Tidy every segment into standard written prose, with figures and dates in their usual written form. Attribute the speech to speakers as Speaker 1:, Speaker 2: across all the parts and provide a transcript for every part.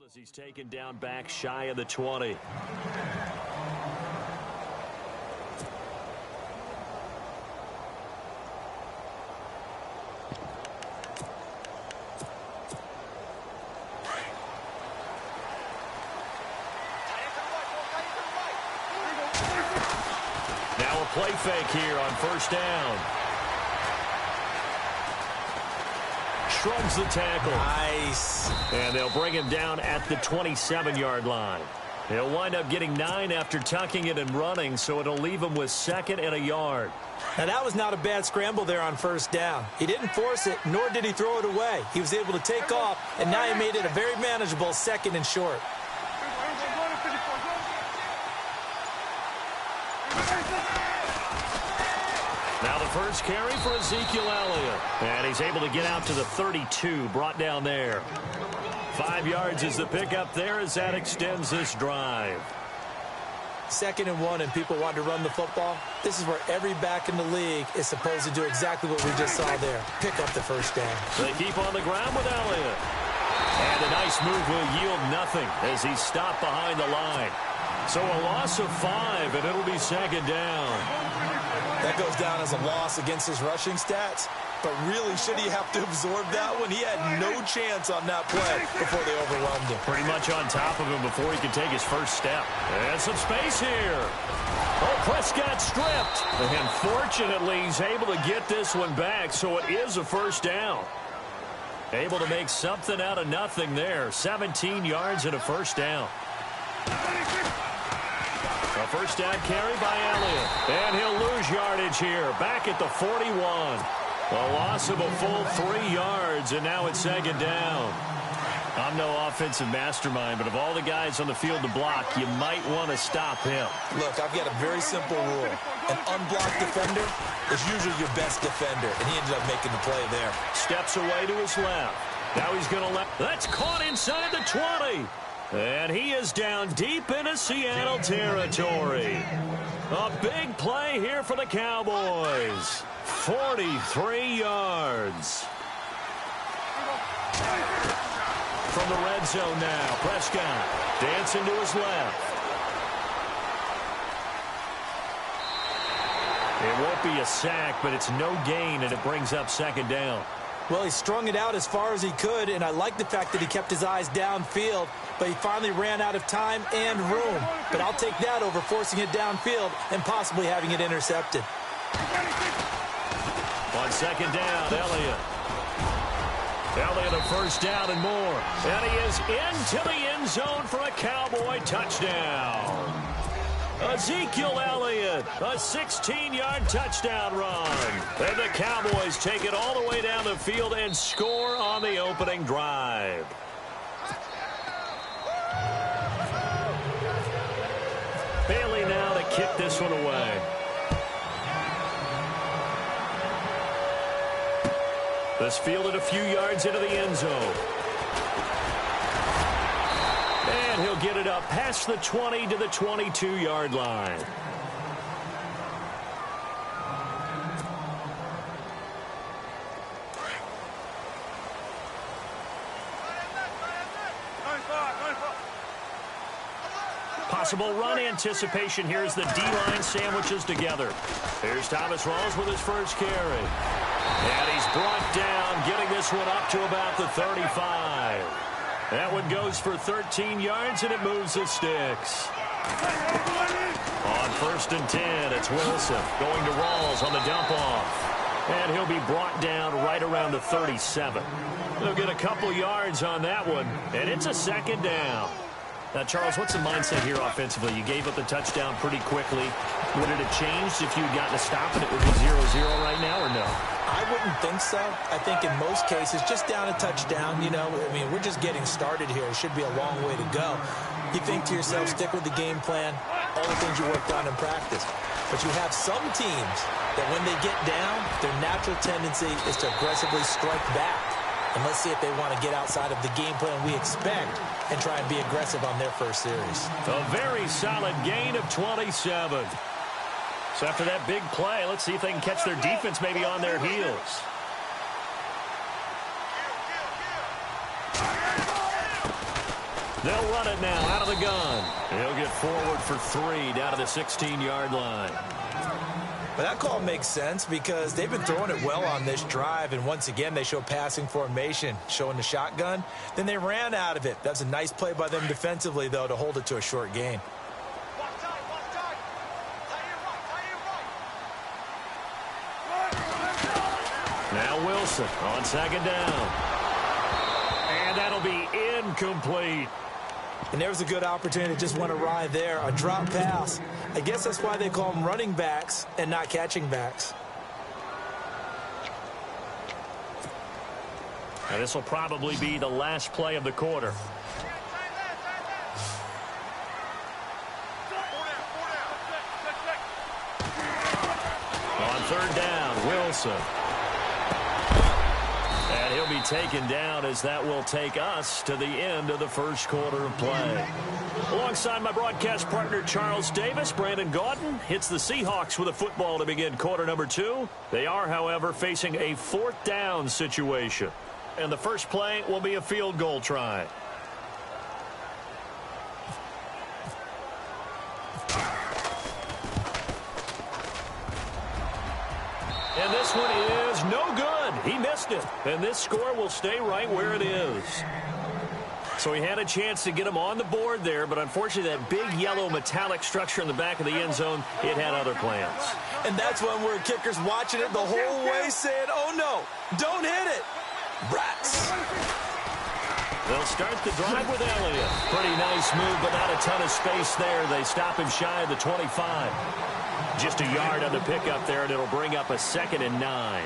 Speaker 1: As he's taken down back shy of the 20. Now a play fake here on first down. Shrugs the tackle.
Speaker 2: Nice.
Speaker 1: And they'll bring him down at the 27-yard line. He'll wind up getting 9 after tucking it and running, so it'll leave him with 2nd and a yard.
Speaker 2: Now, that was not a bad scramble there on first down. He didn't force it, nor did he throw it away. He was able to take off, and now he made it a very manageable 2nd and short.
Speaker 1: Now the first carry for Ezekiel Elliott. And he's able to get out to the 32, brought down there. 5 yards is the pickup there as that extends this drive.
Speaker 2: 2nd and 1, and people want to run the football. This is where every back in the league is supposed to do exactly what we just saw there. Pick up the first down.
Speaker 1: They keep on the ground with Elliott. And a nice move will yield nothing as he's stopped behind the line. So a loss of 5, and it'll be 2nd down.
Speaker 2: That goes down as a loss against his rushing stats. But really, should he have to absorb that one? He had no chance on that play before they overwhelmed him.
Speaker 1: Pretty much on top of him before he could take his first step. And some space here. Oh, Prescott stripped. And fortunately, he's able to get this one back, so it is a first down. Able to make something out of nothing there. 17 yards and a first down. A first down carry by Elliott. And he'll lose yardage here. Back at the 41. A loss of a full 3 yards, and now it's 2nd down. I'm no offensive mastermind, but of all the guys on the field to block, you might want to stop him.
Speaker 2: Look, I've got a very simple rule. An unblocked defender is usually your best defender, and he ended up making the play there.
Speaker 1: Steps away to his left. Now he's going to let... That's caught inside the 20. And he is down deep into Seattle territory. A big play here for the Cowboys. 43 yards. From the red zone now, Prescott dancing to his left. It won't be a sack, but it's no gain, and it brings up 2nd down.
Speaker 2: Well, he strung it out as far as he could, and I like the fact that he kept his eyes downfield, but he finally ran out of time and room. But I'll take that over forcing it downfield and possibly having it intercepted.
Speaker 1: On 2nd down, Elliott. Elliott a first down and more. And he is into the end zone for a Cowboy touchdown. Ezekiel Elliott, a 16-yard touchdown run. And the Cowboys take it all the way down the field and score on the opening drive. Bailey now to kick this one away. This fielded a few yards into the end zone. And he'll get it up past the 20 to the 22-yard line. Possible run anticipation here as the D-line sandwiches together. Here's Thomas Rawls with his first carry. And he's brought down, getting this one up to about the 35. That one goes for 13 yards, and it moves the sticks. On 1st and 10, it's Wilson going to Rawls on the dump-off. And he'll be brought down right around the 37. He'll get a couple yards on that one, and it's a 2nd down. Now, Charles, what's the mindset here offensively? You gave up the touchdown pretty quickly. Would it have changed if you had gotten a stop and it would be 0-0 right now, or no?
Speaker 2: I wouldn't think so. I think in most cases, just down a touchdown, you know, I mean, we're just getting started here. It should be a long way to go. You think to yourself, stick with the game plan, all the things you worked on in practice. But you have some teams that when they get down, their natural tendency is to aggressively strike back. And let's see if they want to get outside of the game plan we expect and try and be aggressive on their first series.
Speaker 1: A very solid gain of 27. So after that big play, let's see if they can catch their defense maybe on their heels. They'll run it now out of the gun. He'll get forward for 3 down to the 16-yard line.
Speaker 2: But that call makes sense because they've been throwing it well on this drive, and once again they show passing formation, showing the shotgun. Then they ran out of it. That's a nice play by them defensively, though, to hold it to a short gain.
Speaker 1: Now Wilson on second down. And that'll be incomplete.
Speaker 2: And there was a good opportunity to just went awry there, a drop pass. I guess that's why they call them running backs and not catching backs.
Speaker 1: And this will probably be the last play of the quarter. On third down, Wilson. And he'll be taken down as that will take us to the end of the first quarter of play. Alongside my broadcast partner, Charles Davis, Brandon Gaudin hits the Seahawks with a football to begin quarter number 2. They are, however, facing a 4th down situation. And the first play will be a field goal try. And this one is no good. He missed it. And this score will stay right where it is. So he had a chance to get him on the board there, but unfortunately that big yellow metallic structure in the back of the end zone, it had other plans.
Speaker 2: And that's when we're kickers watching it the whole way saying, oh no, don't hit it. Brats.
Speaker 1: They'll start the drive with Elliott. Pretty nice move, but not a ton of space there. They stop him shy of the 25. Just a yard on the pickup there, and it'll bring up a 2nd and 9.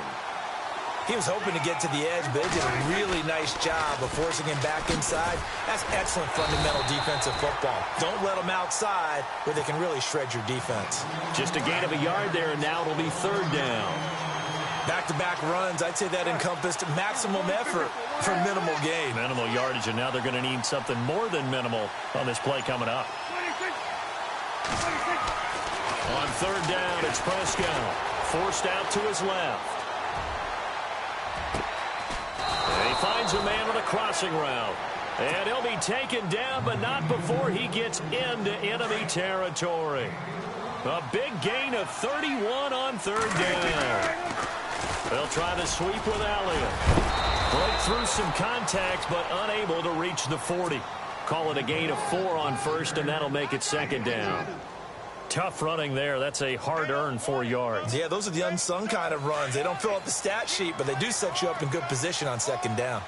Speaker 2: He was hoping to get to the edge, but they did a really nice job of forcing him back inside. That's excellent fundamental defensive football. Don't let them outside where they can really shred your defense.
Speaker 1: Just a gain of a yard there, and now it'll be 3rd down.
Speaker 2: Back-to-back runs, I'd say that encompassed maximum effort for minimal gain.
Speaker 1: Minimal yardage, and now they're going to need something more than minimal on this play coming up. On 3rd down, it's Prescott. Forced out to his left. And he finds a man on a crossing route. And he'll be taken down, but not before he gets into enemy territory. A big gain of 31 on 3rd down. They'll try to sweep with Elliott. Broke through some contact, but unable to reach the 40. Call it a gain of 4 on 1st, and that'll make it 2nd down. Tough running there. That's a hard-earned 4 yards.
Speaker 2: Yeah, those are the unsung kind of runs. They don't fill up the stat sheet, but they do set you up in good position on 2nd down.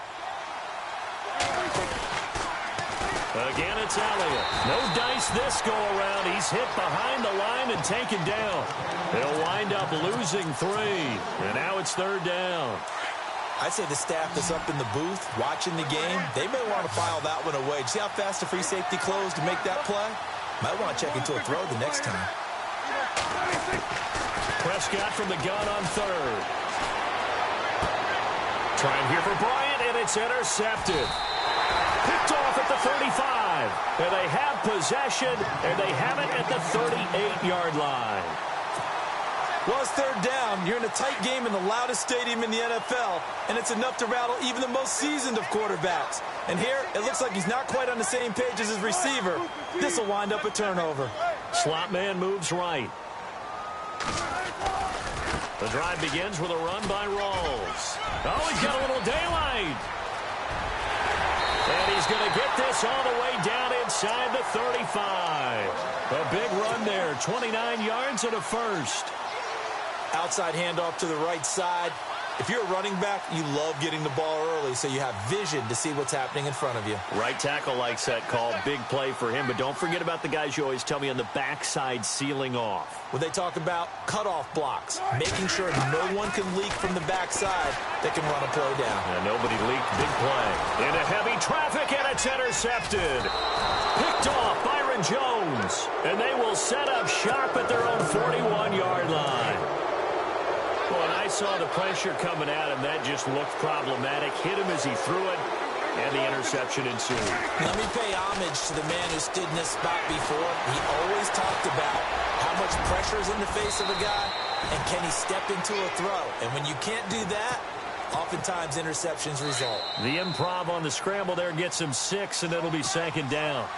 Speaker 1: Again, it's Elliott. No dice this go-around. He's hit behind the line and taken down. They'll wind up losing 3. And now it's 3rd down.
Speaker 2: I'd say the staff that's up in the booth watching the game, they may want to file that one away. See how fast the free safety closed to make that play? Might want to check into a throw the next time.
Speaker 1: Prescott from the gun on 3rd. Trying here for Bryant, and it's intercepted. Picked off at the 35. And they have possession, and they have it at the 38-yard line.
Speaker 2: Well, it's 3rd down. You're in a tight game in the loudest stadium in the NFL, and it's enough to rattle even the most seasoned of quarterbacks. And here, it looks like he's not quite on the same page as his receiver. This will wind up a turnover.
Speaker 1: Slot man moves right. The drive begins with a run by Rawls. Oh, he's got a little daylight. And he's going to get this all the way down inside the 35. A big run there, 29 yards and a 1st.
Speaker 2: Outside handoff to the right side. If you're a running back, you love getting the ball early so you have vision to see what's happening in front of you.
Speaker 1: Right tackle likes that call. Big play for him. But don't forget about the guys you always tell me on the backside sealing off.
Speaker 2: When they talk about cutoff blocks, making sure no one can leak from the backside that can run a play down.
Speaker 1: Yeah, nobody leaked. Big play. Into heavy traffic, and it's intercepted. Picked off Byron Jones. And they will set up shop at their own 41-yard line. Well, and I saw the pressure coming at him. That just looked problematic. Hit him as he threw it, and the interception ensued.
Speaker 2: Let me pay homage to the man who stood in this spot before. He always talked about how much pressure is in the face of a guy, and can he step into a throw. And when you can't do that, Oftentimes, interceptions result.
Speaker 1: The improv on the scramble there gets him 6, and it'll be second down.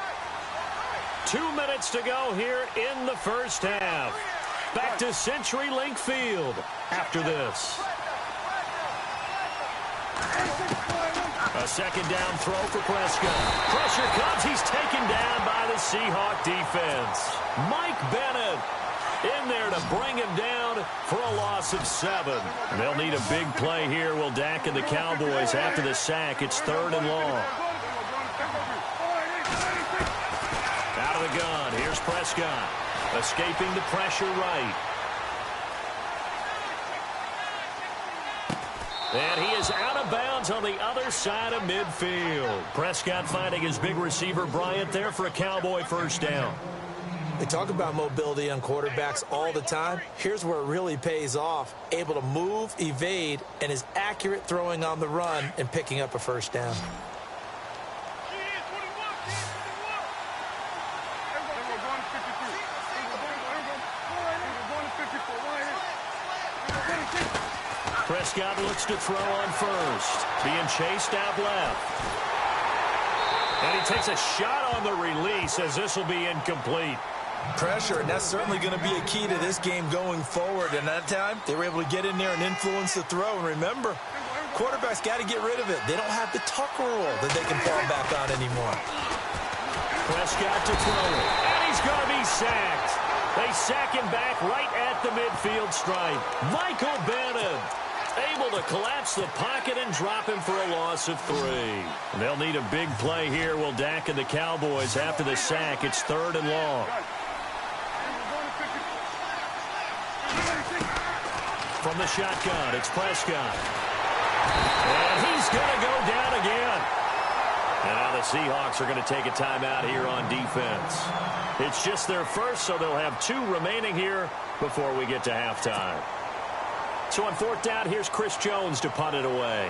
Speaker 1: 2 minutes to go here in the first half. Back to CenturyLink Field after this. A second down throw for Prescott. Pressure comes. He's taken down by the Seahawk defense. Mike Bennett in there to bring him down for a loss of 7. They'll need a big play here. Will Dak and the Cowboys after the sack. It's 3rd and long. Out of the gun. Here's Prescott. Escaping the pressure right. And he is out of bounds on the other side of midfield. Prescott finding his big receiver, Bryant, there for a Cowboy first down.
Speaker 2: They talk about mobility on quarterbacks all the time. Here's where it really pays off. Able to move, evade, and is accurate throwing on the run and picking up a first down.
Speaker 1: Prescott looks to throw on first. Being chased out left. And he takes a shot on the release as this will be incomplete.
Speaker 2: Pressure, and that's certainly going to be a key to this game going forward. And that time, they were able to get in there and influence the throw. And remember, quarterbacks got to get rid of it. They don't have the tuck rule that they can fall back on anymore.
Speaker 1: Prescott to throw it. And he's going to be sacked. They sack him back right at the midfield stripe. Michael Bennett able to collapse the pocket and drop him for a loss of 3. They'll need a big play here. Will Dak and the Cowboys after the sack. It's 3rd and long. From the shotgun, it's Prescott. And he's going to go down again. And now the Seahawks are going to take a timeout here on defense. It's just their first, so they'll have 2 remaining here before we get to halftime. So on 4th down, here's Chris Jones to punt it away.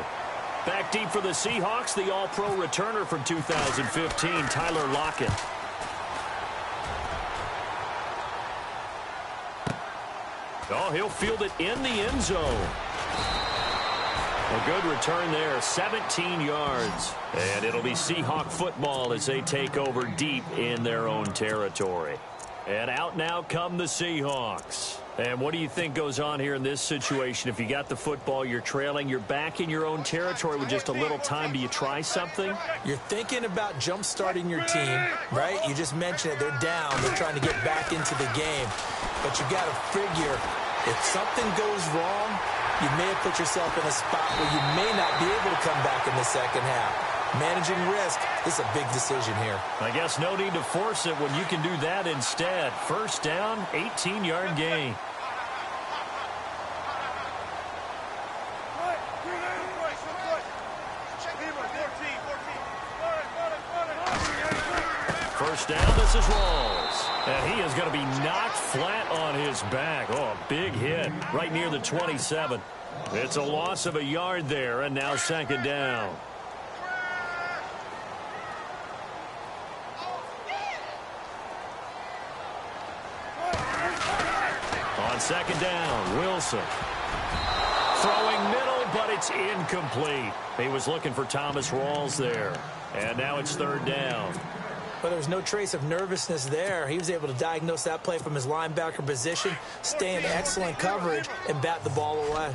Speaker 1: Back deep for the Seahawks, the all-pro returner from 2015, Tyler Lockett. Oh, he'll field it in the end zone. A good return there, 17 yards. And it'll be Seahawk football as they take over deep in their own territory. And out now come the Seahawks. And what do you think goes on here in this situation? If you got the football, you're trailing, you're back in your own territory with just a little time. Do you try something?
Speaker 2: You're thinking about jump-starting your team, right? You just mentioned it. They're down. They're trying to get back into the game. But you got to figure, if something goes wrong, you may have put yourself in a spot where you may not be able to come back in the second half. Managing risk is a big decision here.
Speaker 1: I guess no need to force it when you can do that instead. First down, 18-yard gain. First down, this is Rawls. And he is going to be knocked flat on his back. Oh, a big hit right near the 27. It's a loss of a yard there, and now second down. On second down, Wilson. Throwing middle, but it's incomplete. He was looking for Thomas Rawls there. And now it's 3rd down.
Speaker 2: But there was no trace of nervousness there. He was able to diagnose that play from his linebacker position, stay in excellent coverage, and bat the ball away.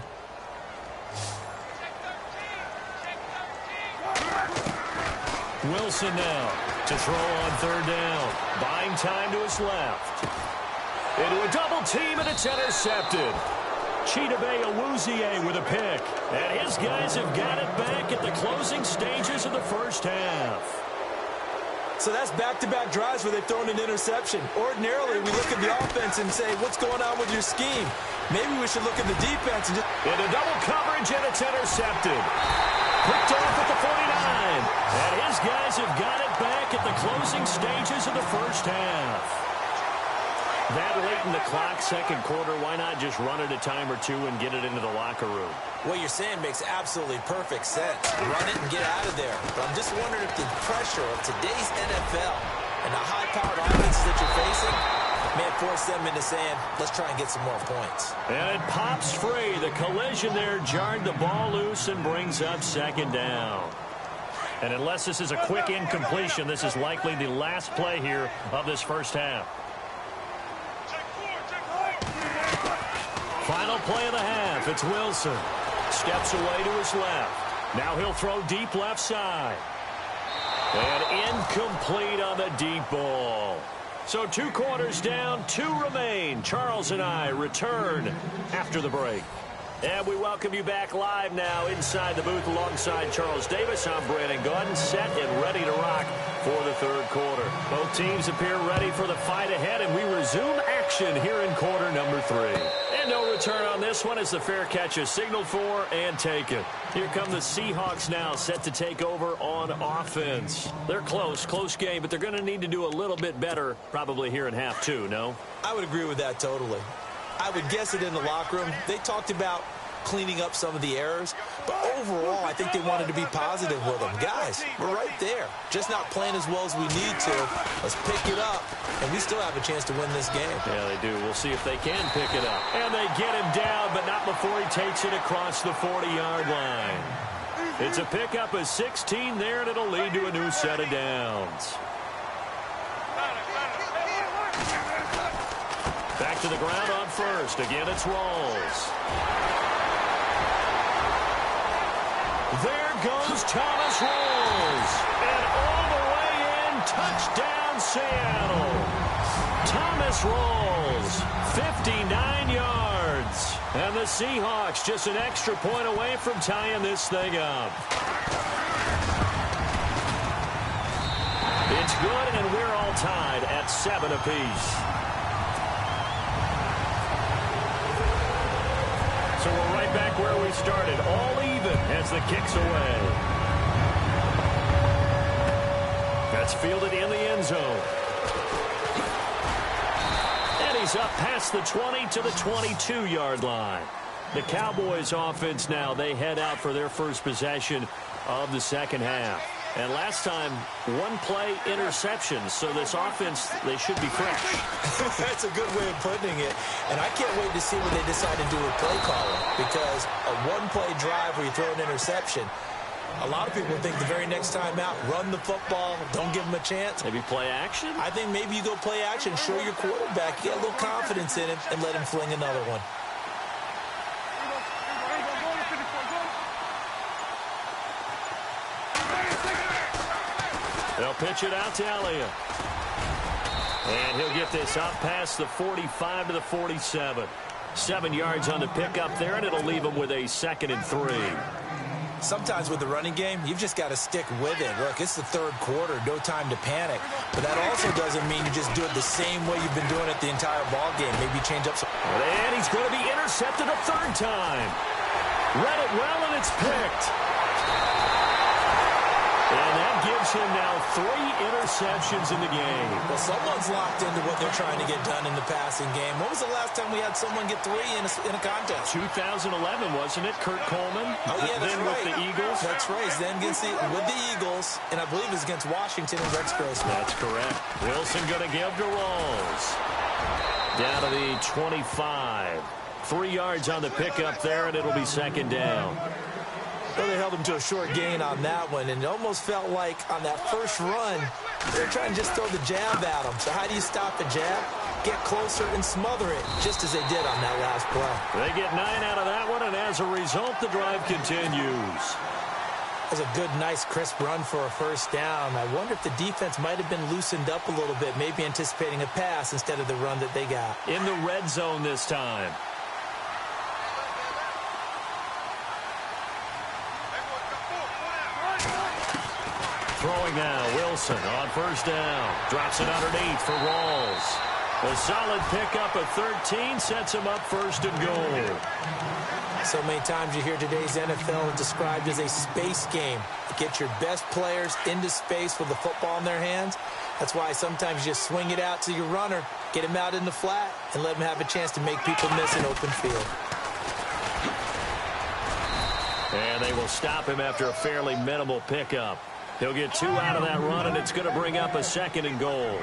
Speaker 1: Wilson now to throw on 3rd down. Buying time to his left. Into a double team, and it's intercepted. Chidobe Awuzie with a pick. And his guys have got it back at the closing stages of the first half.
Speaker 2: So that's back-to-back drives where they've thrown an interception. Ordinarily, we look at the offense and say, what's going on with your scheme? Maybe we should look at the defense and just...
Speaker 1: Into double coverage, and it's intercepted. Picked off at the 49. And his guys have got it back at the closing stages of the first half. That late in the clock, second quarter, why not just run it a time or two and get it into the locker room?
Speaker 2: What you're saying makes absolutely perfect sense. Run it and get out of there. But I'm just wondering if the pressure of today's NFL and the high-powered offenses that you're facing Man, force them into saying, let's try and get some more points.
Speaker 1: And it pops free. The collision there jarred the ball loose and brings up second down. And unless this is a quick incompletion, this is likely the last play here of this first half. Final play of the half. It's Wilson. Steps away to his left. Now he'll throw deep left side. And incomplete on the deep ball. So 2 quarters down, 2 remain. Charles and I return after the break. And we welcome you back live now inside the booth alongside Charles Davis. I'm Brandon Gordon, set and ready to rock for the third quarter. Both teams appear ready for the fight ahead, and we resume action here in quarter number 3. And no return on this one as the fair catch is signaled for and taken. Here come the Seahawks now, set to take over on offense. They're close game, but they're going to need to do a little bit better probably here in half 2, no?
Speaker 2: I would agree with that totally. I would guess it in the locker room. They talked about cleaning up some of the errors, but overall, I think they wanted to be positive with them. Guys, we're right there. Just not playing as well as we need to. Let's pick it up, and we still have a chance to win this game.
Speaker 1: Yeah, they do. We'll see if they can pick it up. And they get him down, but not before he takes it across the 40-yard line. It's a pickup of 16 there, and it'll lead to a new set of downs. Back to the ground on first. Again, it's Rawls. There goes Thomas Rawls. And all the way in, touchdown Seattle. Thomas Rawls, 59 yards. And the Seahawks just an extra point away from tying this thing up. It's good, and we're all tied at 7 apiece. So we're right back where we started, all even as the kick's away. That's fielded in the end zone. And he's up past the 20 to the 22-yard line. The Cowboys offense now, they head out for their first possession of the second half. And last time, 1 play interception. So this offense, they should be fresh.
Speaker 2: That's a good way of putting it. And I can't wait to see what they decide to do with play calling. Because a 1-play drive where you throw an interception, a lot of people think the very next time out, run the football, don't give them a chance.
Speaker 1: Maybe play action?
Speaker 2: I think maybe you go play action, show your quarterback, get a little confidence in him, and let him fling another one.
Speaker 1: They'll pitch it out to Elliott. And he'll get this up past the 45 to the 47. 7 yards on the pickup there, and it'll leave him with a 2nd and 3.
Speaker 2: Sometimes with the running game, you've just got to stick with it. Look, it's the third quarter, no time to panic. But that also doesn't mean you just do it the same way you've been doing it the entire ball game. Maybe change up some.
Speaker 1: And he's going to be intercepted a 3rd time. Read it well, and it's picked. And that gives him now 3 interceptions in the game.
Speaker 2: Well, someone's locked into what they're trying to get done in the passing game. When was the last time we had someone get 3 in a contest?
Speaker 1: 2011, wasn't it? Kurt Coleman.
Speaker 2: Oh, yeah, that's
Speaker 1: then
Speaker 2: right.
Speaker 1: With the Eagles.
Speaker 2: That's right. Then with the Eagles, and I believe it's against Washington and Rex Grossman.
Speaker 1: That's correct. Wilson going to give to Rawls. Down to the 25. 3 yards on the pickup there, and it'll be 2nd down.
Speaker 2: Well, they held him to a short gain on that one, and it almost felt like on that first run, they were trying to just throw the jab at him. So how do you stop the jab? Get closer and smother it, just as they did on that last play.
Speaker 1: They get 9 out of that one, and as a result, the drive continues.
Speaker 2: That was a good, nice, crisp run for a first down. I wonder if the defense might have been loosened up a little bit, maybe anticipating a pass instead of the run that they got.
Speaker 1: In the red zone this time. Throwing now, Wilson on first down. Drops it underneath for Rawls. A solid pickup of 13 sets him up 1st and goal.
Speaker 2: So many times you hear today's NFL described as a space game. Get your best players into space with the football in their hands. That's why sometimes you just swing it out to your runner, get him out in the flat, and let him have a chance to make people miss an open field.
Speaker 1: And they will stop him after a fairly minimal pickup. He'll get 2 out of that run, and it's going to bring up a 2nd and goal.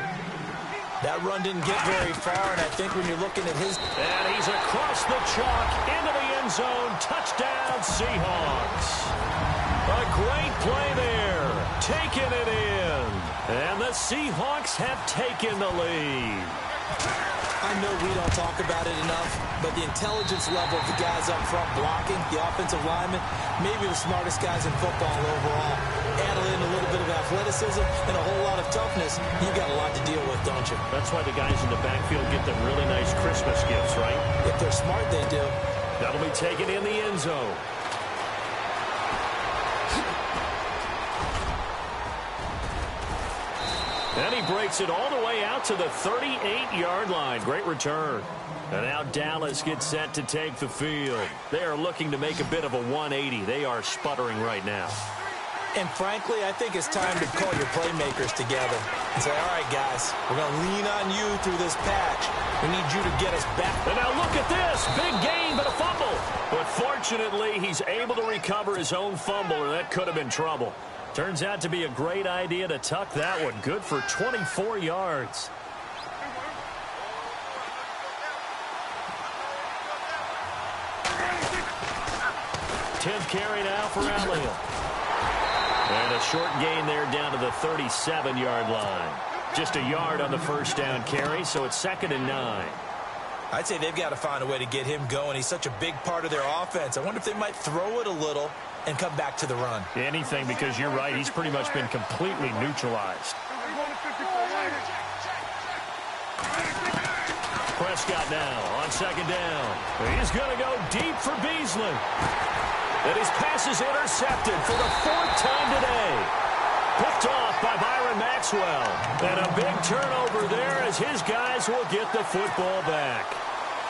Speaker 2: That run didn't get very far, and I think when you're looking at his...
Speaker 1: And he's across the chalk into the end zone. Touchdown, Seahawks. A great play there. Taking it in. And the Seahawks have taken the lead.
Speaker 2: I know we don't talk about it enough, but the intelligence level of the guys up front blocking, the offensive linemen, maybe the smartest guys in football overall. Add in a little bit of athleticism and a whole lot of toughness, you got a lot to deal with, don't you?
Speaker 1: That's why the guys in the backfield get them really nice Christmas gifts, right?
Speaker 2: If they're smart, they do.
Speaker 1: That'll be taken in the end zone. And he breaks it all the way out to the 38-yard line. Great return. And now Dallas gets set to take the field. They are looking to make a bit of a 180. They are sputtering right now.
Speaker 2: And frankly, I think it's time to call your playmakers together and say, all right, guys, we're going to lean on you through this patch. We need you to get us back.
Speaker 1: And now look at this. Big gain, but a fumble. But fortunately, he's able to recover his own fumble, or that could have been trouble. Turns out to be a great idea to tuck that one. Good for 24 yards. Tenth carry now for Elliott. And a short gain there down to the 37-yard line. Just a yard on the first down carry, so it's 2nd and 9.
Speaker 2: I'd say they've got to find a way to get him going. He's such a big part of their offense. I wonder if they might throw it a little and come back to the run.
Speaker 1: Anything, because you're right. He's pretty much been completely neutralized. Prescott now on 2nd down. He's going to go deep for Beasley. And his pass is intercepted for the 4th time today. Picked off by Byron Maxwell. And a big turnover there as his guys will get the football back.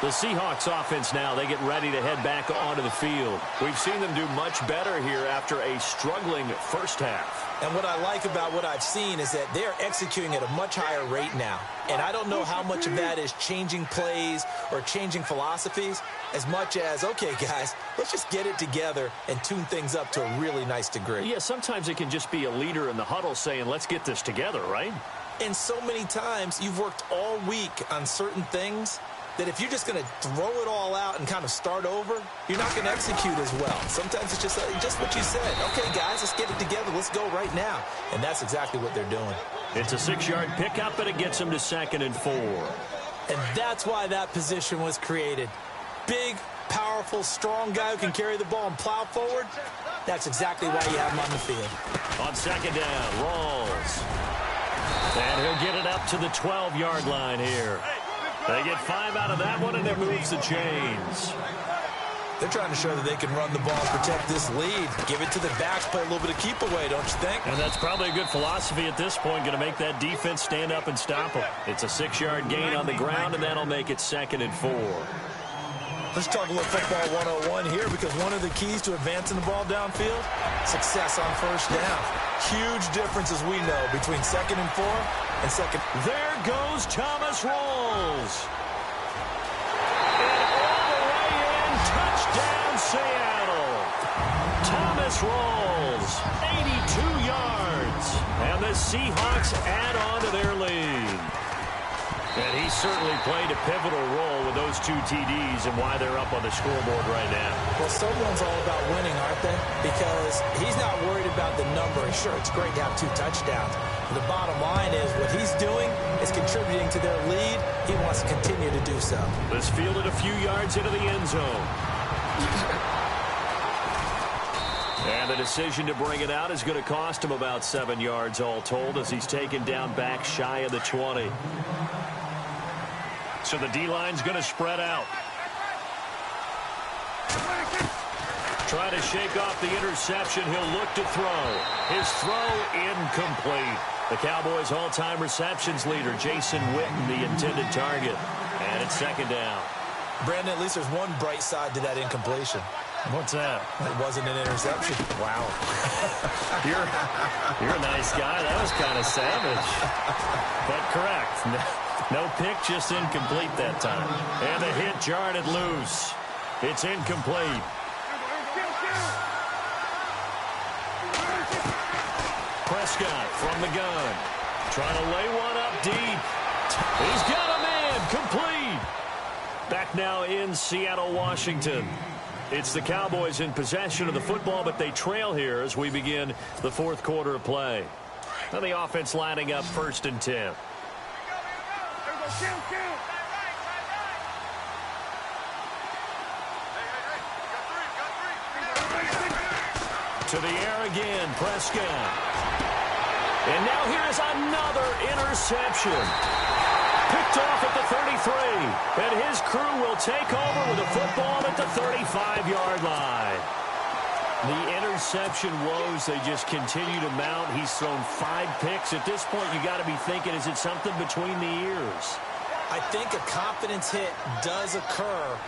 Speaker 1: The Seahawks offense now, they get ready to head back onto the field. We've seen them do much better here after a struggling first half.
Speaker 2: And what I like about what I've seen is that they're executing at a much higher rate now. And I don't know how much of that is changing plays or changing philosophies as much as, okay, guys, let's just get it together and tune things up to a really nice degree.
Speaker 1: Yeah, sometimes it can just be a leader in the huddle saying, let's get this together, right?
Speaker 2: And so many times you've worked all week on certain things that if you're just going to throw it all out and kind of start over, you're not going to execute as well. Sometimes it's just what you said. Okay, guys, let's get it together. Let's go right now. And that's exactly what they're doing.
Speaker 1: It's a 6-yard pickup, and it gets them to 2nd and 4.
Speaker 2: And that's why that position was created. Big, powerful, strong guy who can carry the ball and plow forward. That's exactly why you have him on the field.
Speaker 1: On 2nd down, Rawls. And he'll get it up to the 12-yard line here. They get 5 out of that one, and it moves the chains.
Speaker 2: They're trying to show that they can run the ball and protect this lead. Give it to the backs, play a little bit of keep away, don't you think?
Speaker 1: And that's probably a good philosophy at this point, going to make that defense stand up and stop them. It's a 6-yard gain on the ground, and that'll make it 2nd and 4.
Speaker 2: Let's talk a little football 101 here, because one of the keys to advancing the ball downfield, success on first down. Huge difference, as we know, between 2nd and 4 and 2nd.
Speaker 1: There goes Thomas Rawls. And all the way in, touchdown Seattle. Thomas Rawls, 82 yards. And the Seahawks add on to their lead. And he certainly played a pivotal role with those 2 TDs and why they're up on the scoreboard right now.
Speaker 2: Well, someone's all about winning, aren't they? Because he's not worried about the number. Sure, it's great to have 2 touchdowns. But the bottom line is what he's doing is contributing to their lead. He wants to continue to do so.
Speaker 1: This fielded a few yards into the end zone. And the decision to bring it out is going to cost him about 7 yards all told as he's taken down back shy of the 20. So the D-line's going to spread out. Try to shake off the interception. He'll look to throw. His throw incomplete. The Cowboys' all-time receptions leader, Jason Witten, the intended target. And it's 2nd down.
Speaker 2: Brandon, at least there's one bright side to that incompletion.
Speaker 1: What's that?
Speaker 2: It wasn't an interception.
Speaker 1: Wow. You're a nice guy. That was kind of savage. But correct. No pick, just incomplete that time. And the hit jarred it loose. It's incomplete. Prescott from the gun. Trying to lay one up deep. He's got a man. Complete. Back now in Seattle, Washington. It's the Cowboys in possession of the football, but they trail here as we begin the fourth quarter of play. Now the offense lining up 1st and 10. To the air again, Prescott. And now here is another interception. Picked off at the 33. And his crew will take over with a football at the 35-yard line. The interception woes, they just continue to mount. He's thrown 5 picks. At this point, you got to be thinking, is it something between the ears?
Speaker 2: I think a confidence hit does occur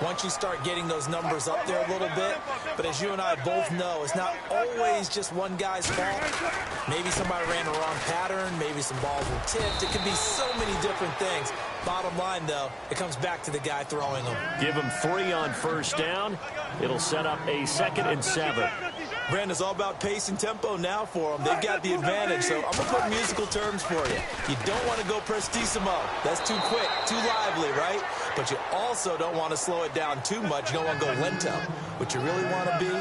Speaker 2: once you start getting those numbers up there a little bit. But as you and I both know, it's not always just one guy's fault. Maybe somebody ran the wrong pattern. Maybe some balls were tipped. It could be so many different things. Bottom line, though, it comes back to the guy throwing them.
Speaker 1: Give him 3 on 1st down. It'll set up a 2nd and 7.
Speaker 2: Brandon's all about pace and tempo now for them. They've got the advantage, so I'm going to put musical terms for you. You don't want to go prestissimo. That's too quick, too lively, right? But you also don't want to slow it down too much. You don't want to go lento. What you really want to be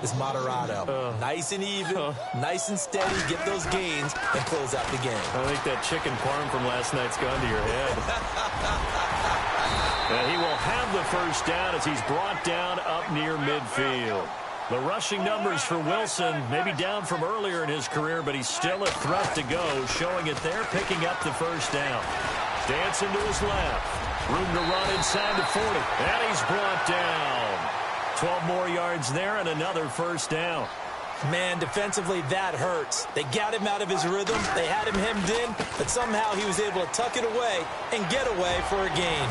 Speaker 2: is moderato. Nice and even, nice and steady. Get those gains and close out the game.
Speaker 1: I think that chicken parm from last night's gone to your head. And he will have the 1st down as he's brought down up near midfield. The rushing numbers for Wilson, maybe down from earlier in his career, but he's still a threat to go, showing it there, picking up the 1st down. Dancing to his left. Room to run inside the 40. And he's brought down. 12 more yards there and another 1st down.
Speaker 2: Man, defensively, that hurts. They got him out of his rhythm. They had him hemmed in, but somehow he was able to tuck it away and get away for a gain.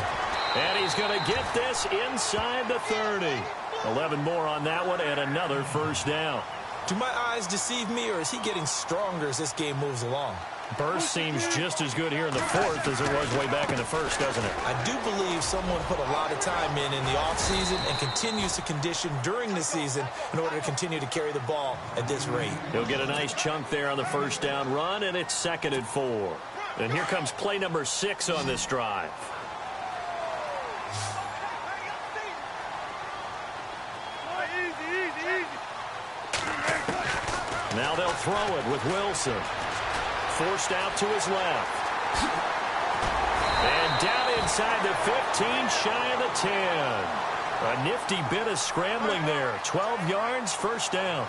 Speaker 1: And he's going to get this inside the 30. 11 more on that one and another 1st down.
Speaker 2: Do my eyes deceive me, or is he getting stronger as this game moves along?
Speaker 1: Burst seems just as good here in the 4th as it was way back in the 1st, doesn't it?
Speaker 2: I do believe someone put a lot of time in the offseason and continues to condition during the season in order to continue to carry the ball at this rate.
Speaker 1: He'll get a nice chunk there on the 1st down run, and it's 2nd and 4. And here comes play number 6 on this drive. Now they'll throw it with Wilson. Forced out to his left. And down inside the 15, shy of the 10. A nifty bit of scrambling there. 12 yards, 1st down.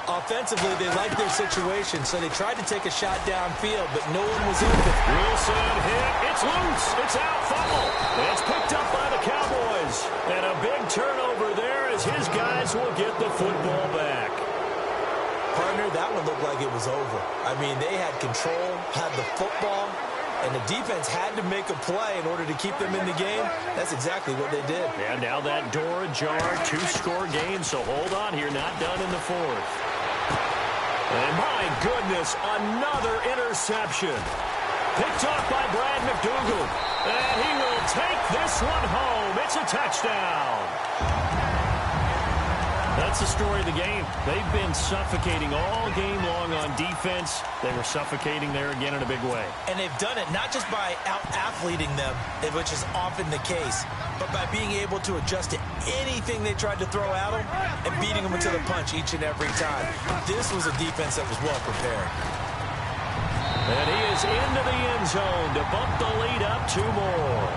Speaker 2: Offensively, they like their situation, so they tried to take a shot downfield, but no one was open.
Speaker 1: Wilson hit. It's loose. It's out. Fumble. It's picked up by the Cowboys. And a big turnover there as his guys will get the football back.
Speaker 2: Partner, that one looked like it was over. I mean, they had control, had the football, and the defense had to make a play in order to keep them in the game. That's exactly what they did.
Speaker 1: And now that door ajar, 2-score game, so hold on here, not done in the 4th. And my goodness, another interception. Picked off by Brad McDougal. And he will take this one home. It's a touchdown. That's the story of the game. They've been suffocating all game long on defense. They were suffocating there again in a big way.
Speaker 2: And they've done it not just by out-athleting them, which is often the case, but by being able to adjust to anything they tried to throw at them and beating them into the punch each and every time. This was a defense that was well prepared.
Speaker 1: And he is into the end zone to bump the lead up 2 more.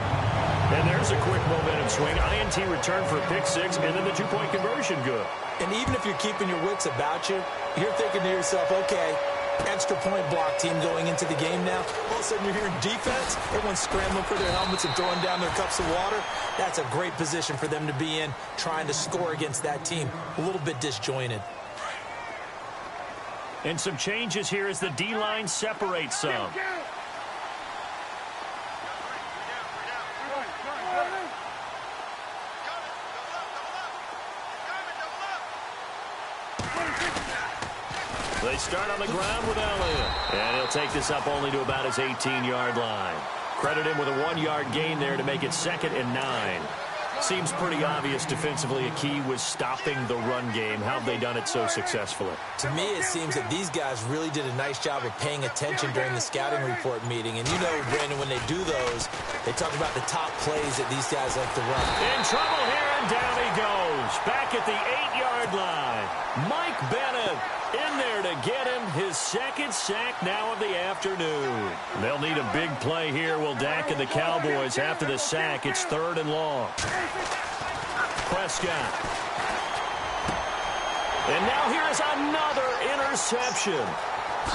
Speaker 1: And there's a quick momentum swing. INT return for a pick 6, and then the 2-point conversion good.
Speaker 2: And even if you're keeping your wits about you, you're thinking to yourself, okay, extra point block team going into the game now. All of a sudden you're hearing defense. Everyone's scrambling for their helmets and throwing down their cups of water. That's a great position for them to be in, trying to score against that team. A little bit disjointed.
Speaker 1: And some changes here as the D-line separates some. They start on the ground with Elliott. And he'll take this up only to about his 18-yard line. Credit him with a 1-yard gain there to make it 2nd and 9. Seems pretty obvious defensively a key was stopping the run game. How have they done it so successfully?
Speaker 2: To me, it seems that these guys really did a nice job of paying attention during the scouting report meeting. And you know, Brandon, when they do those, they talk about the top plays that these guys like to run.
Speaker 1: In trouble here, and down he goes. Back at the 8-yard line. Mike Bennett in there to get him his second sack now of the afternoon. They'll need a big play here. Will Dak and the Cowboys after the sack. It's 3rd and long. Prescott. And now here's another interception.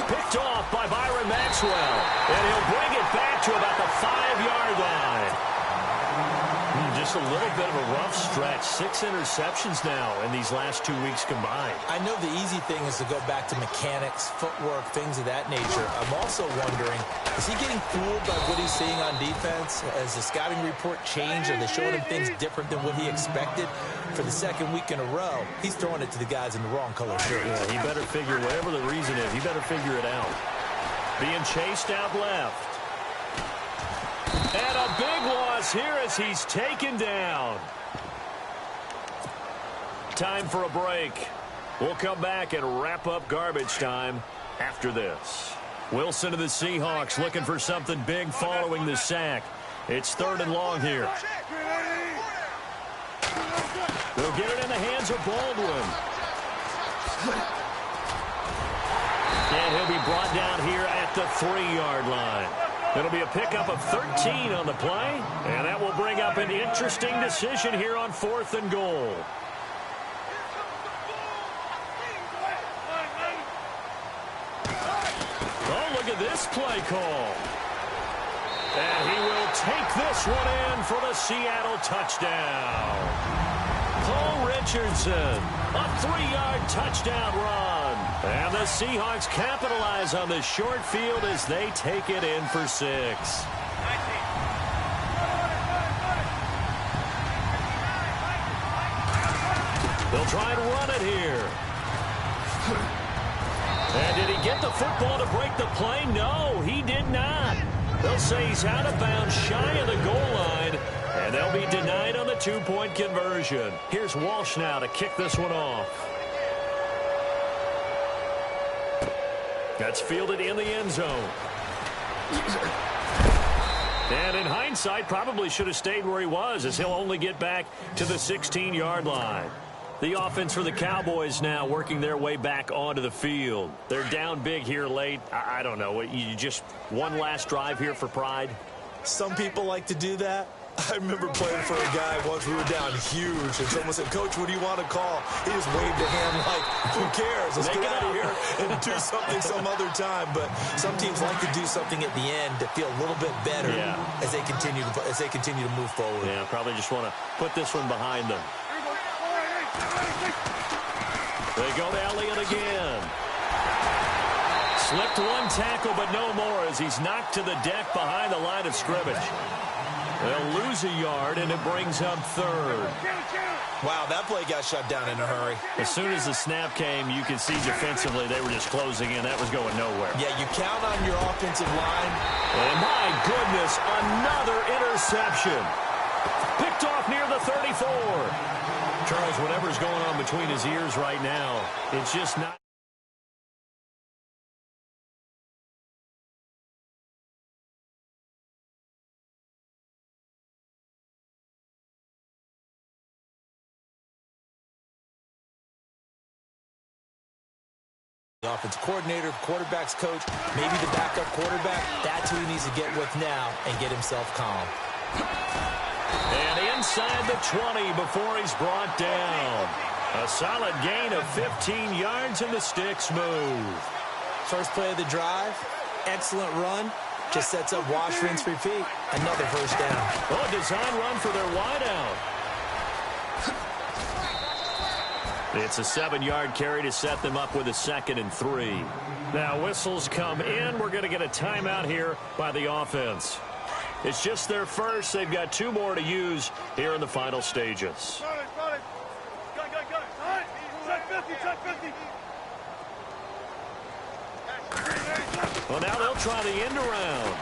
Speaker 1: Picked off by Byron Maxwell. And he'll bring it back to about the 5-yard line. Just a little bit of a rough stretch. 6 interceptions now in these last 2 weeks combined.
Speaker 2: I know the easy thing is to go back to mechanics, footwork, things of that nature. I'm also wondering, is he getting fooled by what he's seeing on defense? Has the scouting report changed? Are they showing him things different than what he expected? For the second week in a row, he's throwing it to the guys in the wrong color shirts.
Speaker 1: Yeah, he better figure, whatever the reason is, he better figure it out. Being chased out left. And a big loss here as he's taken down. Time for a break. We'll come back and wrap up garbage time after this. Wilson of the Seahawks looking for something big following the sack. It's 3rd and long here. They'll get it in the hands of Baldwin. And he'll be brought down here at the 3-yard line. It'll be a pickup of 13 on the play, and that will bring up an interesting decision here on 4th and goal. Oh, look at this play call. And he will take this one in for the Seattle touchdown. Paul Richardson, a 3-yard touchdown run. And the Seahawks capitalize on this short field as they take it in for 6. They'll try and run it here. And did he get the football to break the play? No, he did not. They'll say he's out of bounds, shy of the goal line, and they'll be denied on the 2-point conversion. Here's Walsh now to kick this one off. That's fielded in the end zone. And in hindsight, probably should have stayed where he was, as he'll only get back to the 16-yard line. The offense for the Cowboys now working their way back onto the field. They're down big here late. I don't know. You just one last drive here for pride?
Speaker 2: Some people like to do that. I remember playing for a guy once we were down huge, and someone said, "Coach, what do you want to call?" He just waved a hand like, "Who cares? Let's get out of here and do something some other time." But some teams like to do something at the end to feel a little bit better as they continue to move forward.
Speaker 1: Yeah, probably just want to put this one behind them. They go to Elliott again. Slipped one tackle, but no more as he's knocked to the deck behind the line of scrimmage. They'll lose a yard, and it brings up 3rd.
Speaker 2: Wow, that play got shut down in a hurry.
Speaker 1: As soon as the snap came, you could see defensively they were just closing in. That was going nowhere.
Speaker 2: Yeah, you count on your offensive line.
Speaker 1: And my goodness, another interception. Picked off near the 34. Charles, whatever's going on between his ears right now, it's just not.
Speaker 2: The offense coordinator, quarterback's coach, maybe the backup quarterback. That's who he needs to get with now and get himself calm.
Speaker 1: And inside the 20 before he's brought down. A solid gain of 15 yards, and the sticks move.
Speaker 2: First play of the drive, excellent run. Just sets up wash, rinse, repeat. Another first down.
Speaker 1: Oh, design run for their wideout. It's a 7-yard carry to set them up with a 2nd and 3. Now whistles come in. We're going to get a timeout here by the offense. It's just their first. They've got 2 more to use here in the final stages. Well, now they'll try the end around.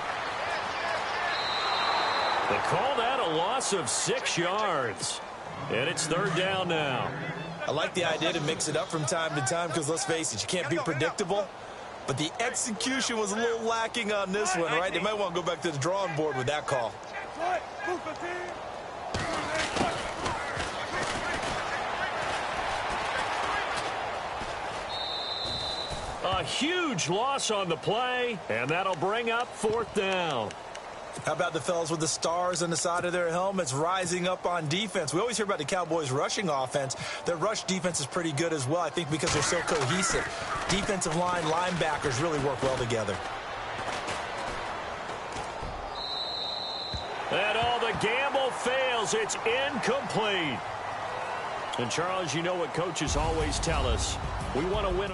Speaker 1: They call that a loss of 6 yards. And it's 3rd down now.
Speaker 2: I like the idea to mix it up from time to time because, let's face it, you can't be predictable. But the execution was a little lacking on this one, right? They might want to go back to the drawing board with that call.
Speaker 1: A huge loss on the play, and that'll bring up 4th down.
Speaker 2: How about the fellas with the stars on the side of their helmets rising up on defense? We always hear about the Cowboys' rushing offense. Their rush defense is pretty good as well, I think, because they're so cohesive. Defensive line, linebackers really work well together.
Speaker 1: And the gamble fails. It's incomplete. And, Charles, you know what coaches always tell us. We want to win.